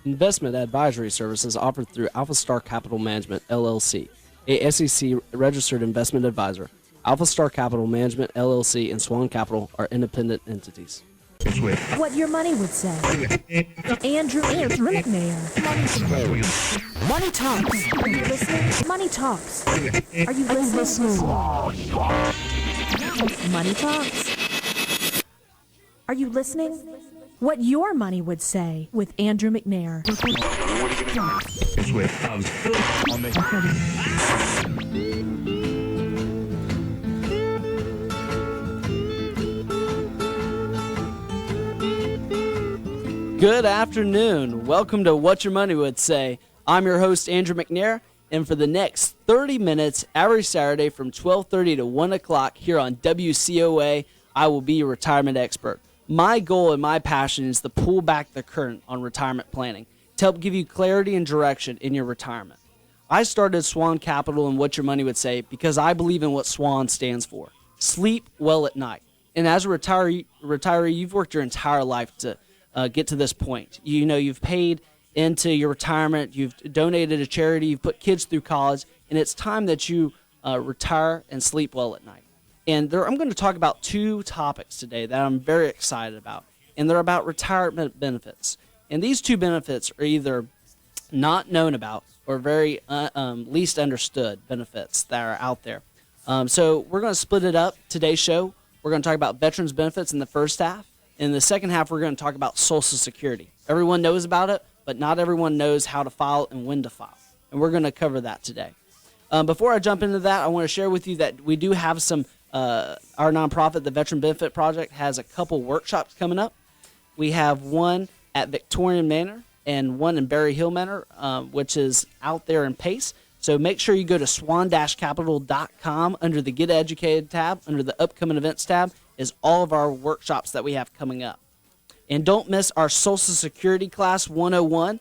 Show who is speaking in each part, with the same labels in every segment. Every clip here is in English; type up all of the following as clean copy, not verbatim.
Speaker 1: Investment advisory services offered through SWAN-Capital Management, LLC, a SEC-registered investment advisor. SWAN-Capital Management, LLC, and SWAN-Capital are independent entities.
Speaker 2: What your money would say. Andrew McNair. Money Talks. Are you listening? Money Talks. Are you listening? Money Talks. Are you listening? What your money would say with Andrew McNair.
Speaker 1: Good afternoon. Welcome to What Your Money Would Say. I'm your host, Andrew McNair, and for the next 30 minutes, every Saturday from 12:30 to 1 o'clock here on WCOA, I will be your retirement expert. My goal and my passion is to pull back the curtain on retirement planning to help give you clarity and direction in your retirement. I started SWAN-Capital and What Your Money Would Say because I believe in what SWAN stands for. Sleep well at night. And as a retiree, you've worked your entire life to get to this point. You know, you've paid into your retirement, you've donated to charity, you've put kids through college, and it's time that you retire and sleep well at night. And I'm going to talk about two topics today that I'm very excited about, and they're about retirement benefits. And these two benefits are either not known about or very least understood benefits that are out there. So we're going to split it up. Today's show, we're going to talk about veterans benefits in the first half. In the second half, we're going to talk about Social Security. Everyone knows about it, but not everyone knows how to file and when to file. And we're going to cover that today. Before I jump into that, I want to share with you that we do have some, our nonprofit, the Veteran Benefit Project, has a couple workshops coming up. We have one at Victorian Manor and one in Berry Hill Manor, which is out there in Pace. So make sure you go to swan-capital.com under the Get Educated tab, under the Upcoming Events tab, is all of our workshops that we have coming up. And don't miss our Social Security class 101.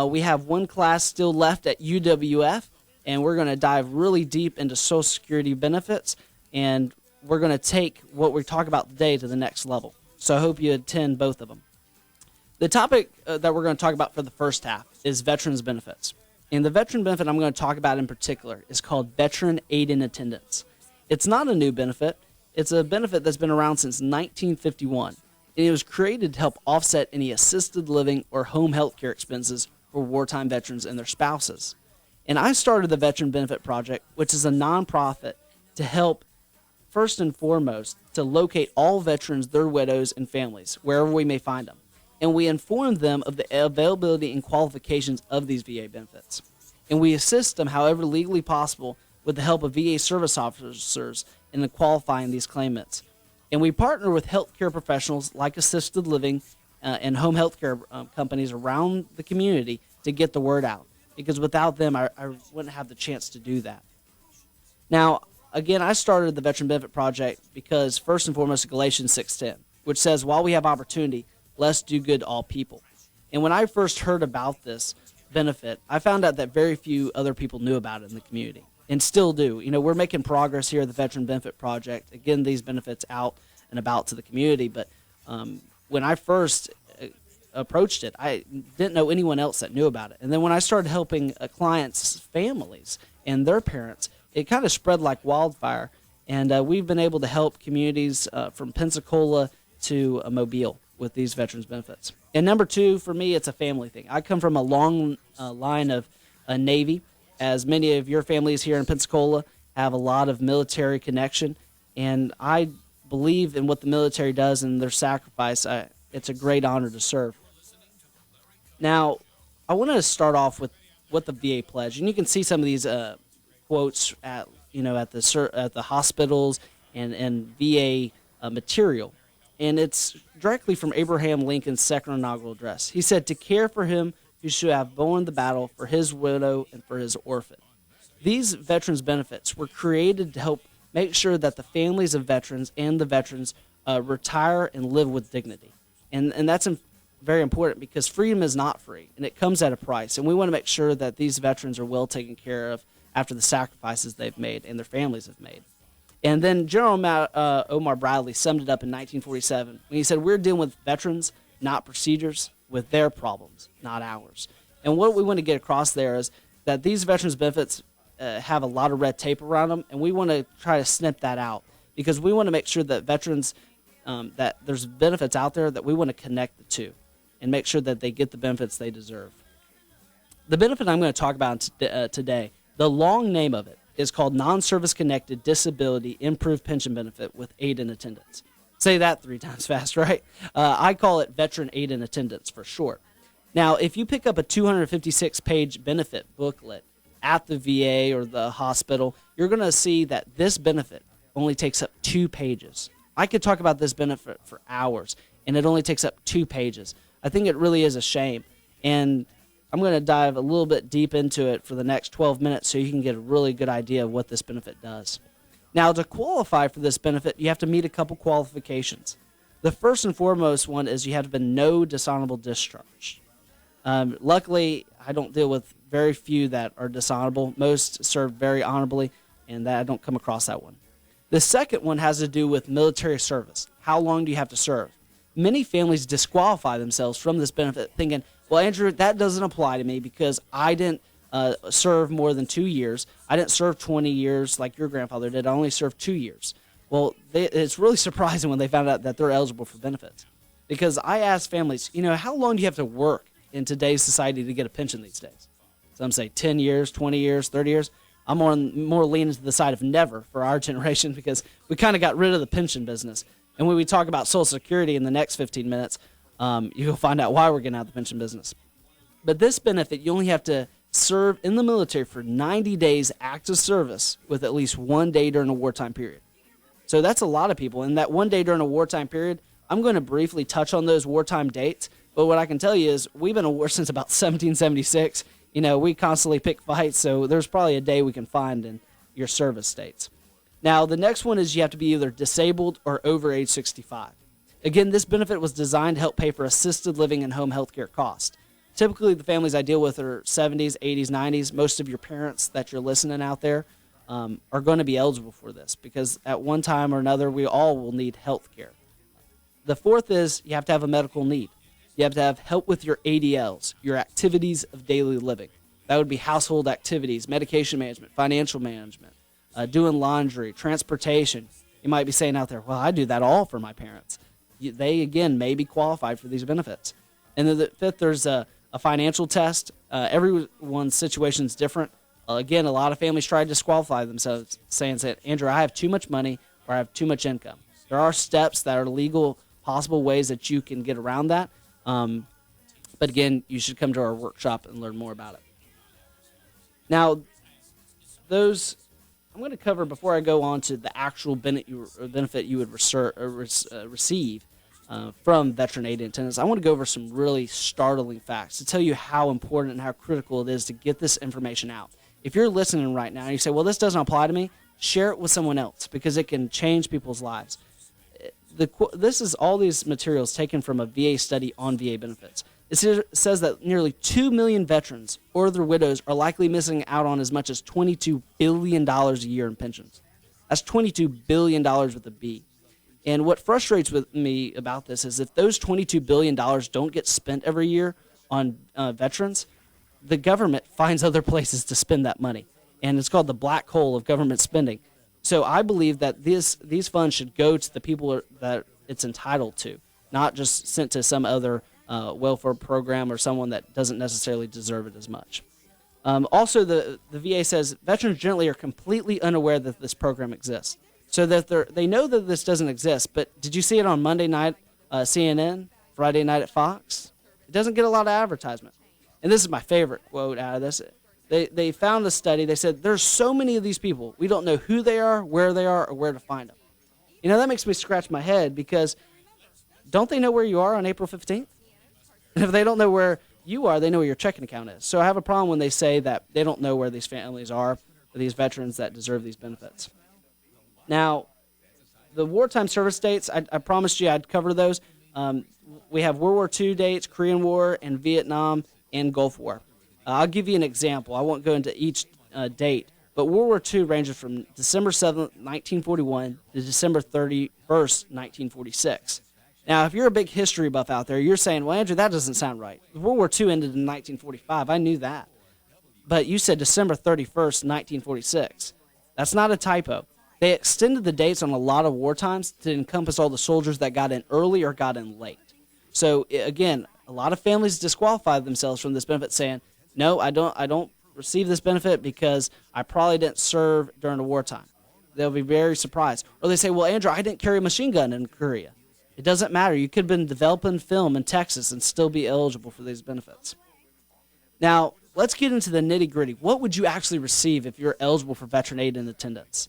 Speaker 1: We have one class still left at UWF, and we're going to dive really deep into Social Security benefits, and we're going to take what we talk about today to the next level. So I hope you attend both of them. The topic that we're going to talk about for the first half is veterans benefits. And the veteran benefit I'm going to talk about in particular is called Veteran Aid in Attendance. It's not a new benefit. It's a benefit that's been around since 1951, and it was created to help offset any assisted living or home health care expenses for wartime veterans and their spouses. And I started the Veteran Benefit Project, which is a nonprofit to help, first and foremost, to locate all veterans, their widows, and families, wherever we may find them. And we inform them of the availability and qualifications of these VA benefits. And we assist them, however legally possible, with the help of VA service officers in qualifying these claimants. And we partner with healthcare professionals like assisted living and home healthcare companies around the community to get the word out. Because without them, I wouldn't have the chance to do that. Now, again, I started the Veteran Benefit Project because, first and foremost, Galatians 6:10, which says, while we have opportunity, let's do good to all people. And when I first heard about this benefit, I found out that very few other people knew about it in the community. And still do. You know, we're making progress here at the Veteran Benefit Project, getting these benefits out and about to the community. But when I first approached it, I didn't know anyone else that knew about it. And then when I started helping clients' families and their parents, it kind of spread like wildfire. And we've been able to help communities from Pensacola to Mobile with these veterans benefits. And number two, for me, it's a family thing. I come from a long line of Navy. As many of your families here in Pensacola have a lot of military connection, and I believe in what the military does and their sacrifice. It's a great honor to serve. Now, I want to start off with what the VA pledge, and you can see some of these quotes at the hospitals and VA material, and it's directly from Abraham Lincoln's second inaugural address. He said, "To care for him who should have borne the battle, for his widow and for his orphan." These veterans benefits were created to help make sure that the families of veterans and the veterans retire and live with dignity. And that's very important because freedom is not free, and it comes at a price. And we want to make sure that these veterans are well taken care of after the sacrifices they've made and their families have made. And then General Omar Bradley summed it up in 1947 when he said, "We're dealing with veterans, not procedures." with their problems, not ours. And what we want to get across there is that these veterans benefits have a lot of red tape around them, and we want to try to snip that out because we want to make sure that veterans, that there's benefits out there that we want to connect the two and make sure that they get the benefits they deserve. The benefit I'm going to talk about today, the long name of it, is called Non-Service Connected Disability Improved Pension Benefit with Aid in Attendance. Say that 3 times fast, right? I call it Veteran Aid in Attendance for short. Now, if you pick up a 256-page benefit booklet at the VA or the hospital, you're going to see that this benefit only takes up 2 pages. I could talk about this benefit for hours, and it only takes up 2 pages. I think it really is a shame, and I'm going to dive a little bit deep into it for the next 12 minutes so you can get a really good idea of what this benefit does. Now, to qualify for this benefit, you have to meet a couple qualifications. The first and foremost one is you have to have been no dishonorable discharge. Luckily, I don't deal with very few that are dishonorable. Most serve very honorably, and that I don't come across that one. The second one has to do with military service. How long do you have to serve? Many families disqualify themselves from this benefit thinking, well, Andrew, that doesn't apply to me because I didn't serve more than 2 years. I didn't serve 20 years like your grandfather did. I only served 2 years. Well, it's really surprising when they found out that they're eligible for benefits. Because I ask families, how long do you have to work in today's society to get a pension these days? Some say 10 years, 20 years, 30 years. I'm more leaning to the side of never for our generation because we kind of got rid of the pension business. And when we talk about Social Security in the next 15 minutes, you'll find out why we're getting out of the pension business. But this benefit, you only have to serve in the military for 90 days active service with at least 1 day during a wartime period. So that's a lot of people. And that 1 day during a wartime period, I'm going to briefly touch on those wartime dates. But what I can tell you is we've been at war since about 1776. We constantly pick fights, so there's probably a day we can find in your service states. Now, the next one is you have to be either disabled or over age 65. Again, this benefit was designed to help pay for assisted living and home health care costs. Typically, the families I deal with are 70s, 80s, 90s. Most of your parents that you're listening out there are going to be eligible for this because at one time or another, we all will need health care. The fourth is you have to have a medical need. You have to have help with your ADLs, your activities of daily living. That would be household activities, medication management, financial management, doing laundry, transportation. You might be saying out there, well, I do that all for my parents. They, again, may be qualified for these benefits. And then the fifth, there's a financial test. Everyone's situation is different. Again, a lot of families try to disqualify themselves, saying, Andrew, I have too much money or I have too much income. There are steps that are legal, possible ways that you can get around that. But again, you should come to our workshop and learn more about it. Now, those I'm going to cover before I go on to the actual benefit you would receive from Veteran Aid in Attendance. I want to go over some really startling facts to tell you how important and how critical it is to get this information out. If you're listening right now and you say, well, this doesn't apply to me, share it with someone else because it can change people's lives. This is all these materials taken from a VA study on VA benefits. It says that nearly 2 million veterans or their widows are likely missing out on as much as $22 billion a year in pensions. That's $22 billion with a B. And what frustrates with me about this is if those $22 billion don't get spent every year on veterans, the government finds other places to spend that money. And it's called the black hole of government spending. So I believe that these funds should go to the people that it's entitled to, not just sent to some other welfare program or someone that doesn't necessarily deserve it as much. Also, the VA says veterans generally are completely unaware that this program exists. So that they know that this doesn't exist, but did you see it on Monday night, CNN, Friday night at Fox? It doesn't get a lot of advertisement. And this is my favorite quote out of this. They found a study. They said, there's so many of these people. We don't know who they are, or where to find them. That makes me scratch my head because don't they know where you are on April 15th? And if they don't know where you are, they know where your checking account is. So I have a problem when they say that they don't know where these families are, or these veterans that deserve these benefits. Now, the wartime service dates, I promised you I'd cover those. We have World War II dates, Korean War, and Vietnam, and Gulf War. I'll give you an example. I won't go into each date, but World War II ranges from December 7th, 1941 to December 31st, 1946. Now, if you're a big history buff out there, you're saying, well, Andrew, that doesn't sound right. World War II ended in 1945. I knew that. But you said December 31st, 1946. That's not a typo. They extended the dates on a lot of war times to encompass all the soldiers that got in early or got in late. So, again, a lot of families disqualified themselves from this benefit saying, no, I don't receive this benefit because I probably didn't serve during a wartime. They'll be very surprised. Or they say, well, Andrew, I didn't carry a machine gun in Korea. It doesn't matter. You could have been developing film in Texas and still be eligible for these benefits. Now, let's get into the nitty-gritty. What would you actually receive if you're eligible for veteran aid and attendance?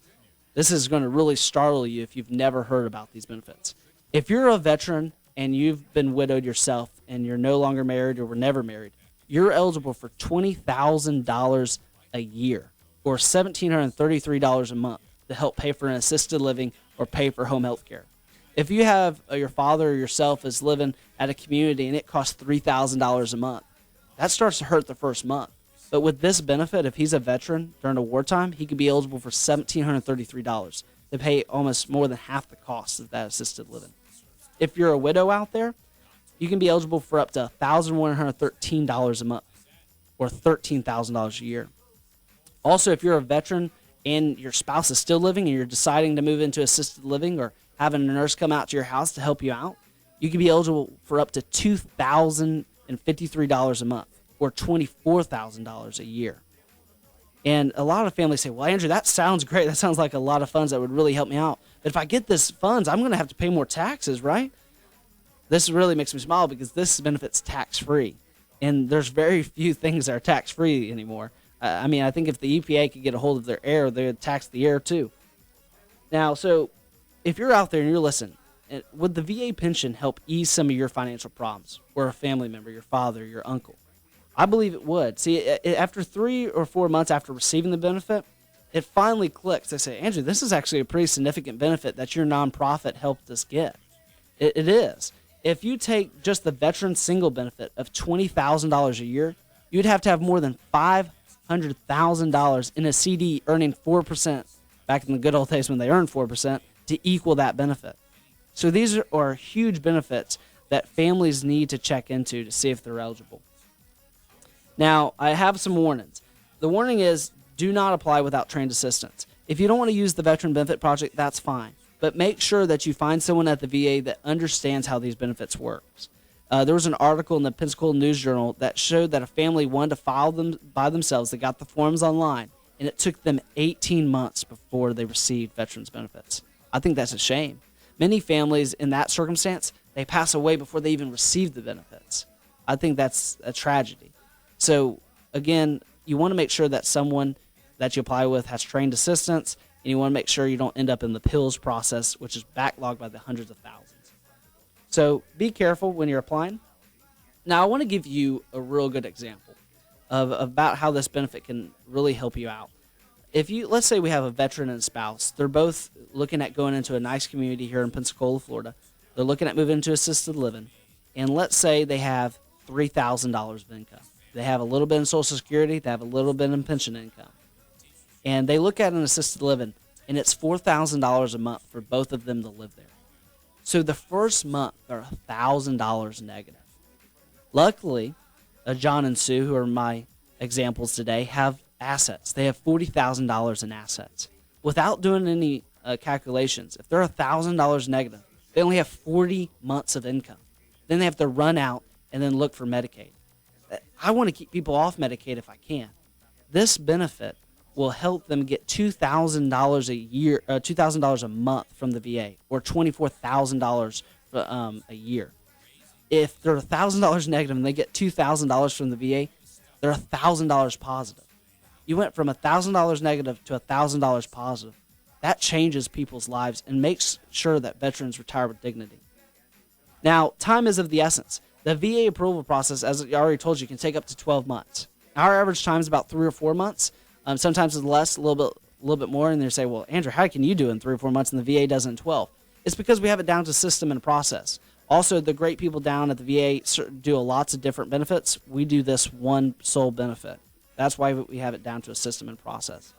Speaker 1: This is going to really startle you if you've never heard about these benefits. If you're a veteran and you've been widowed yourself and you're no longer married or were never married, you're eligible for $20,000 a year or $1,733 a month to help pay for an assisted living or pay for home health care. If you have your father or yourself is living at a community and it costs $3,000 a month, that starts to hurt the first month. But with this benefit, if he's a veteran during a wartime, he could be eligible for $1,733 to pay almost more than half the cost of that assisted living. If you're a widow out there, you can be eligible for up to $1,113 a month or $13,000 a year. Also, if you're a veteran and your spouse is still living and you're deciding to move into assisted living or having a nurse come out to your house to help you out, you can be eligible for up to $2,053 a month or $24,000 a year. And a lot of families say, well, Andrew, that sounds great. That sounds like a lot of funds that would really help me out. But if I get this funds, I'm going to have to pay more taxes, right? This really makes me smile because this benefit's tax-free. And there's very few things that are tax-free anymore. I think if the EPA could get a hold of their air, they would tax the air too. Now, so if you're out there and you're listening, would the VA pension help ease some of your financial problems or a family member, your father, your uncle? I believe it would. See, after 3 or 4 months after receiving the benefit, it finally clicks. They say, Andrew, this is actually a pretty significant benefit that your nonprofit helped us get. It is. If you take just the veteran single benefit of $20,000 a year, you'd have to have more than $500,000 in a CD earning 4%, back in the good old days when they earned 4%, to equal that benefit. So these are huge benefits that families need to check into to see if they're eligible. Now, I have some warnings. The warning is, do not apply without trained assistance. If you don't want to use the Veteran Benefit Project, that's fine. But make sure that you find someone at the VA that understands how these benefits work. There was an article in the Pensacola News Journal that showed that a family wanted to file them by themselves. They got the forms online, and it took them 18 months before they received veterans benefits. I think that's a shame. Many families in that circumstance, they pass away before they even receive the benefits. I think that's a tragedy. So, again, you want to make sure that someone that you apply with has trained assistance, and you want to make sure you don't end up in the pills process, which is backlogged by the hundreds of thousands. So be careful when you're applying. Now, I want to give you a real good example about how this benefit can really help you out. Let's say we have a veteran and a spouse. They're both looking at going into a nice community here in Pensacola, Florida. They're looking at moving into assisted living. And let's say they have $3,000 of income. They have a little bit in Social Security. They have a little bit in pension income. And they look at an assisted living, and it's $4,000 a month for both of them to live there. So the first month, they're $1,000 negative. Luckily, John and Sue, who are my examples today, have assets. They have $40,000 in assets. Without doing any calculations, if they're $1,000 negative, they only have 40 months of income. Then they have to run out and then look for Medicaid. I want to keep people off Medicaid if I can. This benefit will help them get $2,000 a year, $2,000 a month from the VA, or $24,000 a year. If they're $1,000 negative and they get $2,000 from the VA, they're $1,000 positive. You went from $1,000 negative to $1,000 positive. That changes people's lives and makes sure that veterans retire with dignity. Now, time is of the essence. The VA approval process, as I already told you, can take up to 12 months. Our average time is about 3 or 4 months. Sometimes it's less, a little bit more, and they say, well, Andrew, how can you do it in 3 or 4 months and the VA does it in 12? It's because we have it down to system and process. Also, the great people down at the VA do lots of different benefits. We do this one sole benefit. That's why we have it down to a system and process.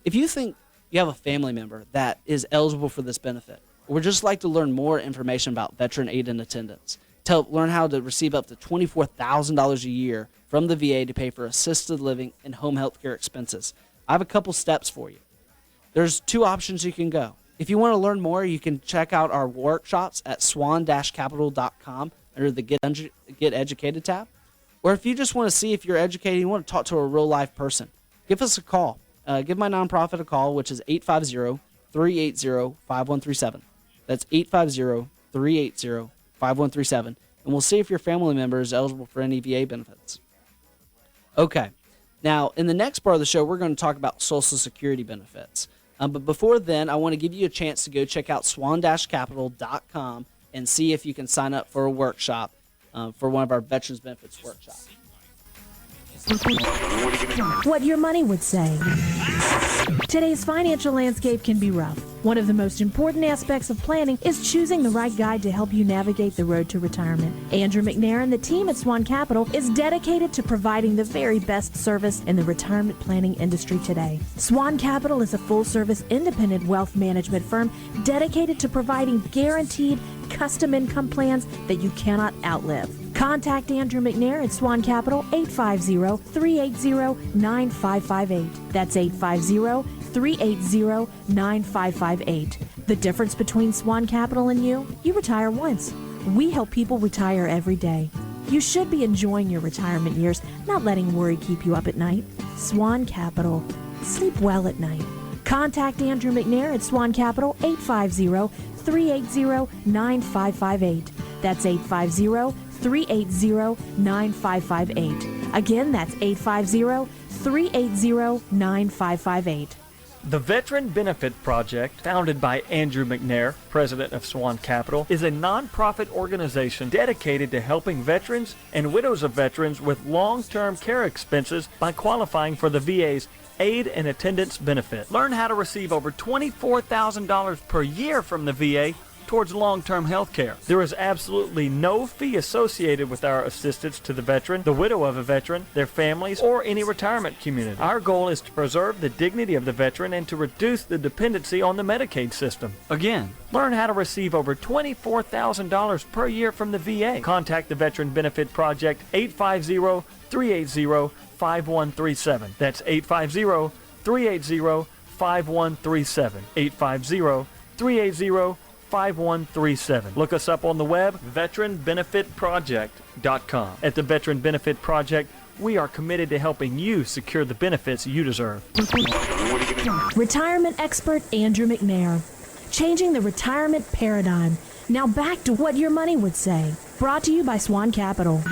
Speaker 1: If you think you have a family member that is eligible for this benefit, or would just like to learn more information about veteran aid and attendance, to help learn how to receive up to $24,000 a year from the VA to pay for assisted living and home health care expenses, I have a couple steps for you. There's two options you can go. If you want to learn more, you can check out our workshops at SWAN-Capital.com under the Get Educated tab. Or if you just want to see if you're educated and you want to talk to a real-life person, give us a call. Give my nonprofit a call, which is 850-380-5137. That's 850-380-5137. And we'll see if your family member is eligible for any VA benefits. Okay. Now, in the next part of the show, we're going to talk about Social Security benefits. But before then, I want to give you a chance to go check out SWAN-Capital.com and see if you can sign up for a workshop for one of our Veterans Benefits workshops.
Speaker 2: What your money would say. Today's financial landscape can be rough. One of the most important aspects of planning is choosing the right guide to help you navigate the road to retirement. Andrew McNair and the team at SWAN-Capital is dedicated to providing the very best service in the retirement planning industry today. SWAN-Capital is a full-service independent wealth management firm dedicated to providing guaranteed custom income plans that you cannot outlive. Contact Andrew McNair at SWAN-Capital 850-380-9558. That's 850-380-9558. The difference between SWAN-Capital and you retire once. We help people retire every day. You should be enjoying your retirement years, not letting worry keep you up at night. SWAN-Capital. Sleep well at night. Contact Andrew McNair at SWAN-Capital 850-380-9558. That's 850-380-9558. Again, that's 850-380-9558.
Speaker 3: The Veteran Benefit Project, founded by Andrew McNair, president of SWAN-Capital, is a nonprofit organization dedicated to helping veterans and widows of veterans with long-term care expenses by qualifying for the VA's Aid and Attendance Benefit. Learn how to receive over $24,000 per year from the VA towards long-term health care. There is absolutely no fee associated with our assistance to the veteran, the widow of a veteran, their families, or any retirement community. Our goal is to preserve the dignity of the veteran and to reduce the dependency on the Medicaid system. Again, learn how to receive over $24,000 per year from the VA. Contact the Veteran Benefit Project 850-380-5137. That's 850-380-5137. 850-380-5137. Look us up on the web, veteranbenefitproject.com. At the Veteran Benefit Project, we are committed to helping you secure the benefits you deserve.
Speaker 2: Retirement expert Andrew McNair. Changing the retirement paradigm. Now back to what your money would say. Brought to you by SWAN-Capital.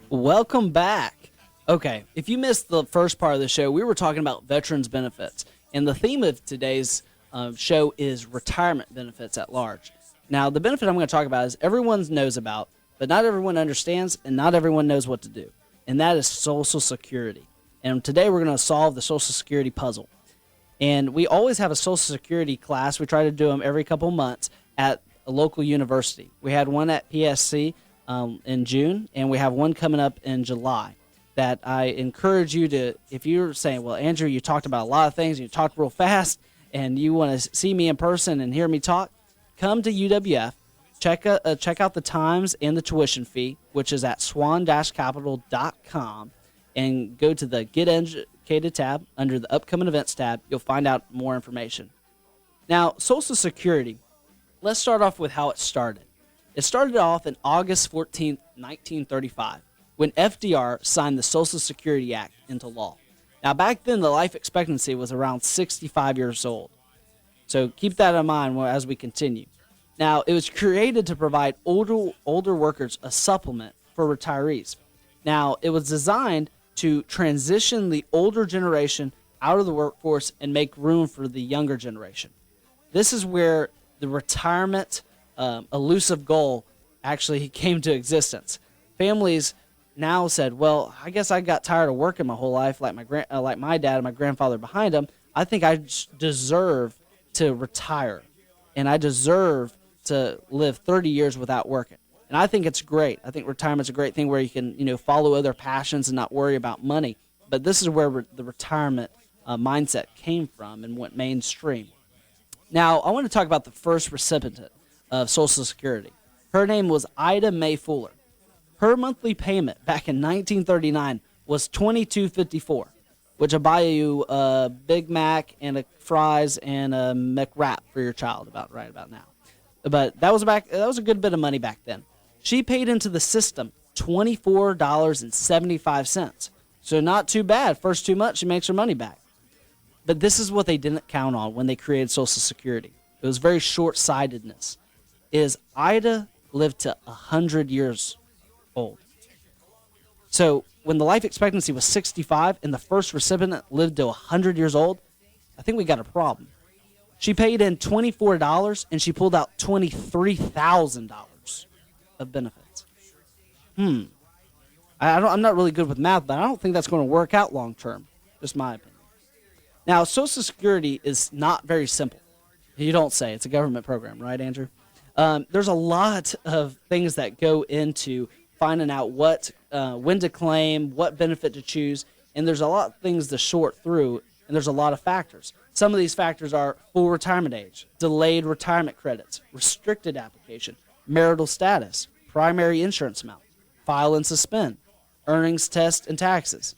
Speaker 1: Welcome back. Okay, if you missed the first part of the show, we were talking about veterans benefits. And the theme of today's show is retirement benefits at large. Now, the benefit I'm going to talk about is everyone knows about, but not everyone understands, and not everyone knows what to do. And that is Social Security. And today we're going to solve the Social Security puzzle. And we always have a Social Security class. We try to do them every couple months at a local university. We had one at PSC in June, and we have one coming up in July. That I encourage you to, if you're saying, well, Andrew, you talked about a lot of things, you talked real fast, and you want to see me in person and hear me talk, come to UWF, check out the times and the tuition fee, which is at swan-capital.com, and go to the Get Educated tab under the Upcoming Events tab. You'll find out more information. Now, Social Security, let's start off with how it started. It started off in August 14th, 1935. When FDR signed the Social Security Act into law. Now, back then, the life expectancy was around 65 years old. So keep that in mind as we continue. Now, it was created to provide older workers a supplement for retirees. Now, it was designed to transition the older generation out of the workforce and make room for the younger generation. This is where the retirement elusive goal actually came to existence. Families now said, well, I guess I got tired of working my whole life like my dad and my grandfather behind him. I think I deserve to retire, and I deserve to live 30 years without working. And I think it's great. I think retirement's a great thing where you can, follow other passions and not worry about money. But this is where the retirement mindset came from and went mainstream. Now, I want to talk about the first recipient of Social Security. Her name was Ida Mae Fuller. Her monthly payment back in 1939 was $22.54, which will buy you a Big Mac and a fries and a McWrap for your child right about now. But that was a good bit of money back then. She paid into the system $24.75. So not too bad. First 2 months, she makes her money back. But this is what they didn't count on when they created Social Security. It was very short-sightedness. Ida lived to 100 years old. So when the life expectancy was 65 and the first recipient lived to 100 years old, I think we got a problem. She paid in $24 and she pulled out $23,000 of benefits. I'm not really good with math, but I don't think that's going to work out long term. Just my opinion. Now, Social Security is not very simple. You don't say. It's a government program, right, Andrew? There's a lot of things that go into finding out when to claim, what benefit to choose, and there's a lot of things to sort through, and there's a lot of factors. Some of these factors are full retirement age, delayed retirement credits, restricted application, marital status, primary insurance amount, file and suspend, earnings test, and taxes.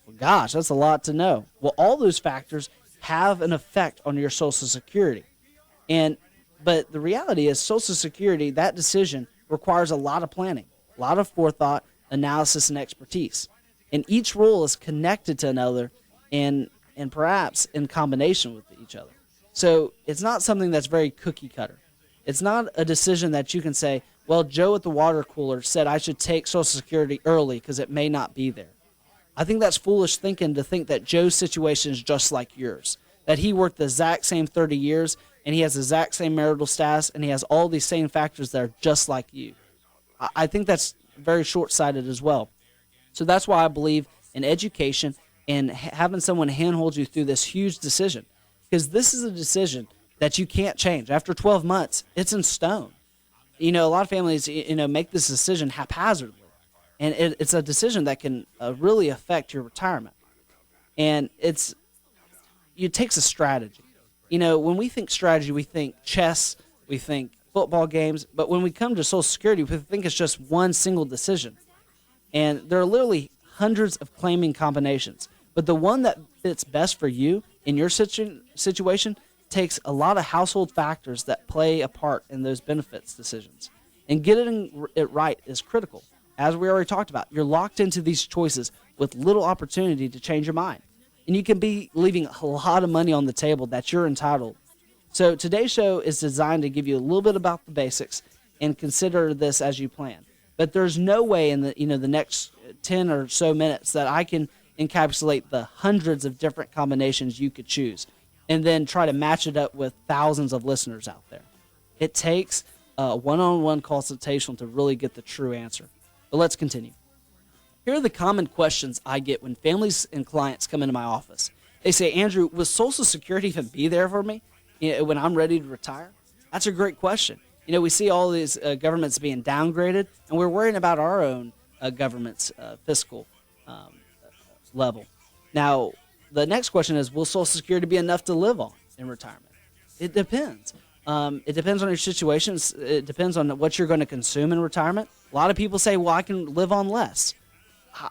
Speaker 1: Well, gosh, that's a lot to know. Well, all those factors have an effect on your Social Security. But the reality is Social Security, that decision requires a lot of planning, a lot of forethought, analysis, and expertise. And each rule is connected to another and perhaps in combination with each other. So it's not something that's very cookie cutter. It's not a decision that you can say, well, Joe at the water cooler said I should take Social Security early because it may not be there. I think that's foolish thinking to think that Joe's situation is just like yours, that he worked the exact same 30 years and he has the exact same marital status and he has all these same factors that are just like you. I think that's very short-sighted as well. So that's why I believe in education and having someone handhold you through this huge decision, because this is a decision that you can't change. After 12 months, it's in stone. A lot of families, make this decision haphazardly, and it's a decision that can really affect your retirement. And it takes a strategy. When we think strategy, we think chess, we think football games, but when we come to Social Security, we think it's just one single decision. And there are literally hundreds of claiming combinations. But the one that fits best for you in your situation takes a lot of household factors that play a part in those benefits decisions. And getting it right is critical. As we already talked about, you're locked into these choices with little opportunity to change your mind. And you can be leaving a lot of money on the table that you're entitled. So today's show is designed to give you a little bit about the basics and consider this as you plan. But there's no way in the next 10 or so minutes that I can encapsulate the hundreds of different combinations you could choose and then try to match it up with thousands of listeners out there. It takes a one-on-one consultation to really get the true answer. But let's continue. Here are the common questions I get when families and clients come into my office. They say, Andrew, will Social Security even be there for me when I'm ready to retire? That's a great question. We see all these governments being downgraded, and we're worrying about our own government's fiscal level. Now, the next question is, will Social Security be enough to live on in retirement? It depends. It depends on your situations. It depends on what you're going to consume in retirement. A lot of people say, well, I can live on less.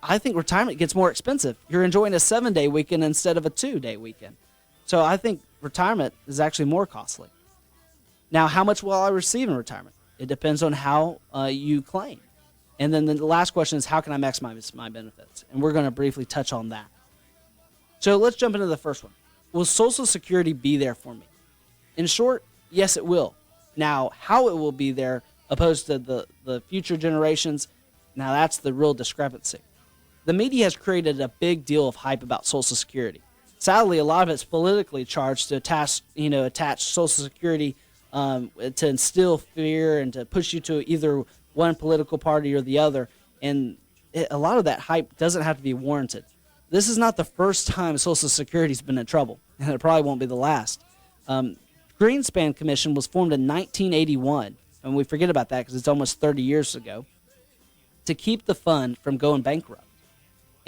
Speaker 1: I think retirement gets more expensive. You're enjoying a 7-day weekend instead of a 2-day weekend. So I think retirement is actually more costly. Now, how much will I receive in retirement? It depends on how you claim. And then the last question is, how can I maximize my benefits? And we're going to briefly touch on that. So let's jump into the first one. Will Social Security be there for me? In short, yes, it will. Now, how it will be there opposed to the future generations, now that's the real discrepancy. The media has created a big deal of hype about Social Security. Sadly, a lot of it's politically charged to attach Social Security to instill fear and to push you to either one political party or the other. And a lot of that hype doesn't have to be warranted. This is not the first time Social Security's been in trouble, and it probably won't be the last. Greenspan Commission was formed in 1981, and we forget about that because it's almost 30 years ago, to keep the fund from going bankrupt.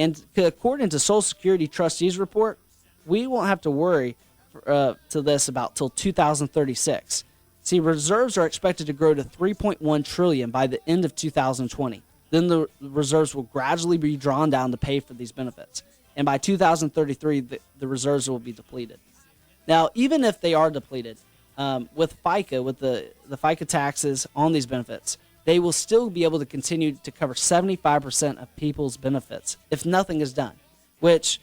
Speaker 1: And according to Social Security Trustees report, we won't have to worry to this about till 2036. See, reserves are expected to grow to 3.1 trillion by the end of 2020. Then the reserves will gradually be drawn down to pay for these benefits. And by 2033, the reserves will be depleted. Now, even if they are depleted, with FICA, with the FICA taxes on these benefits, they will still be able to continue to cover 75% of people's benefits if nothing is done, which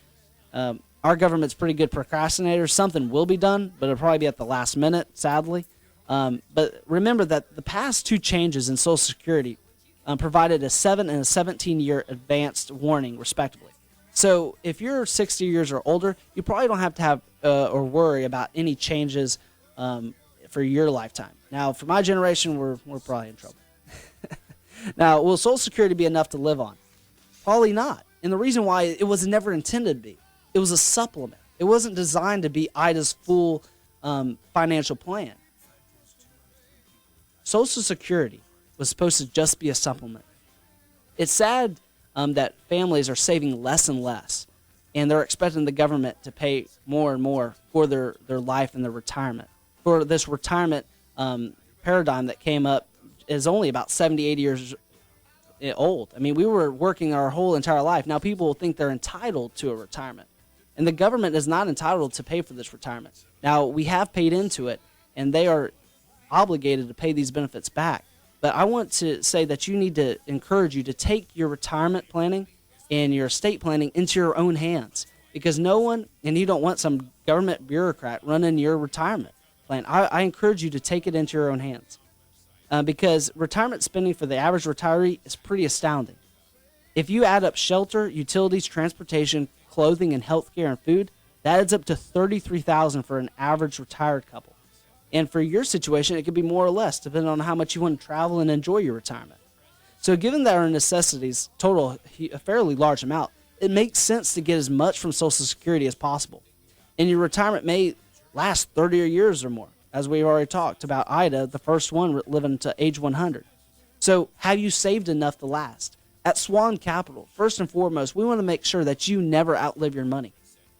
Speaker 1: our government's pretty good procrastinators. Something will be done, but it'll probably be at the last minute, sadly. But remember that the past two changes in Social Security provided a 7 and a 17-year advanced warning, respectively. So if you're 60 years or older, you probably don't have to have or worry about any changes for your lifetime. Now, for my generation, we're probably in trouble. Now, will Social Security be enough to live on? Probably not. And the reason why, it was never intended to be. It was a supplement. It wasn't designed to be IDA's full financial plan. Social Security was supposed to just be a supplement. It's sad that families are saving less and less, and they're expecting the government to pay more and more for their life and their retirement. For this retirement paradigm that came up is only about 70, 80 years old. I mean, we were working our whole entire life. Now people think they're entitled to a retirement, and the government is not entitled to pay for this retirement. Now, we have paid into it, and they are obligated to pay these benefits back. But I want to say that you need to encourage you to take your retirement planning and your estate planning into your own hands, because no one, and you don't want some government bureaucrat running your retirement plan. I encourage you to take it into your own hands, because retirement spending for the average retiree is pretty astounding. If you add up shelter, utilities, transportation, clothing, and healthcare and food, that adds up to $33,000 for an average retired couple. And for your situation, it could be more or less, depending on how much you want to travel and enjoy your retirement. So given that our necessities total a fairly large amount, it makes sense to get as much from Social Security as possible. And your retirement may last 30 years or more, as we've already talked about Ida, the first one living to age 100. So have you saved enough to last? At SWAN-Capital, first and foremost, we want to make sure that you never outlive your money,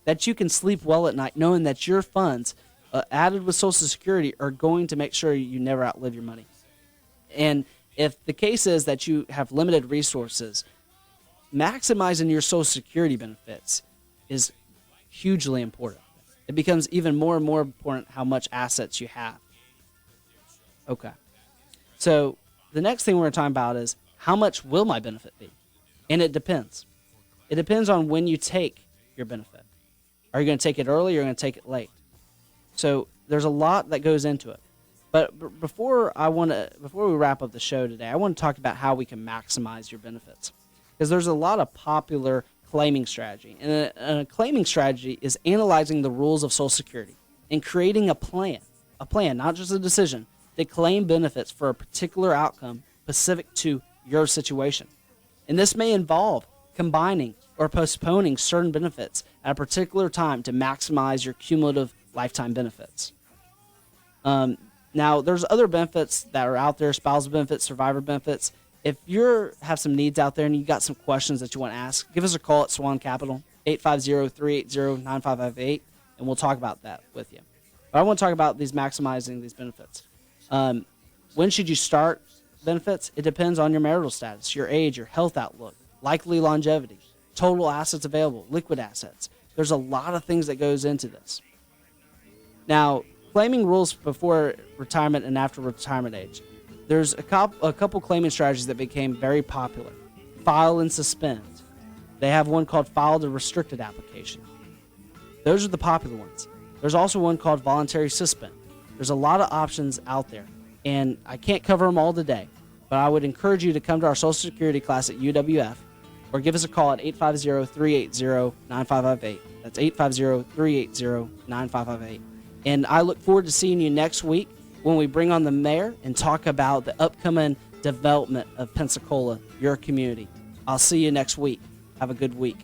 Speaker 1: that you can sleep well at night knowing that your funds added with Social Security are going to make sure you never outlive your money. And if the case is that you have limited resources, maximizing your Social Security benefits is hugely important. It becomes even more and more important how much assets you have. Okay. So the next thing we're going to talk about is, how much will my benefit be? And it depends. It depends on when you take your benefit. Are you going to take it early or are you going to take it late? So there's a lot that goes into it. But before we wrap up the show today, I want to talk about how we can maximize your benefits, because there's a lot of popular claiming strategy. And a claiming strategy is analyzing the rules of Social Security and creating a plan, not just a decision, to claim benefits for a particular outcome specific to your situation. And this may involve combining or postponing certain benefits at a particular time to maximize your cumulative lifetime benefits. Now, there's other benefits that are out there, spousal benefits, survivor benefits. If you have some needs out there and you got some questions that you want to ask, give us a call at SWAN-Capital, 850-380-9558, and we'll talk about that with you. But I want to talk about maximizing these benefits. When should you start benefits? It depends on your marital status, your age, your health outlook, likely longevity, total assets available, liquid assets. There's a lot of things that goes into this. Now, claiming rules before retirement and after retirement age. There's a couple claiming strategies that became very popular. File and suspend. They have one called file to restricted application. Those are the popular ones. There's also one called voluntary suspend. There's a lot of options out there, and I can't cover them all today, but I would encourage you to come to our Social Security class at UWF or give us a call at 850-380-9558. That's 850-380-9558. And I look forward to seeing you next week when we bring on the mayor and talk about the upcoming development of Pensacola, your community. I'll see you next week. Have a good week.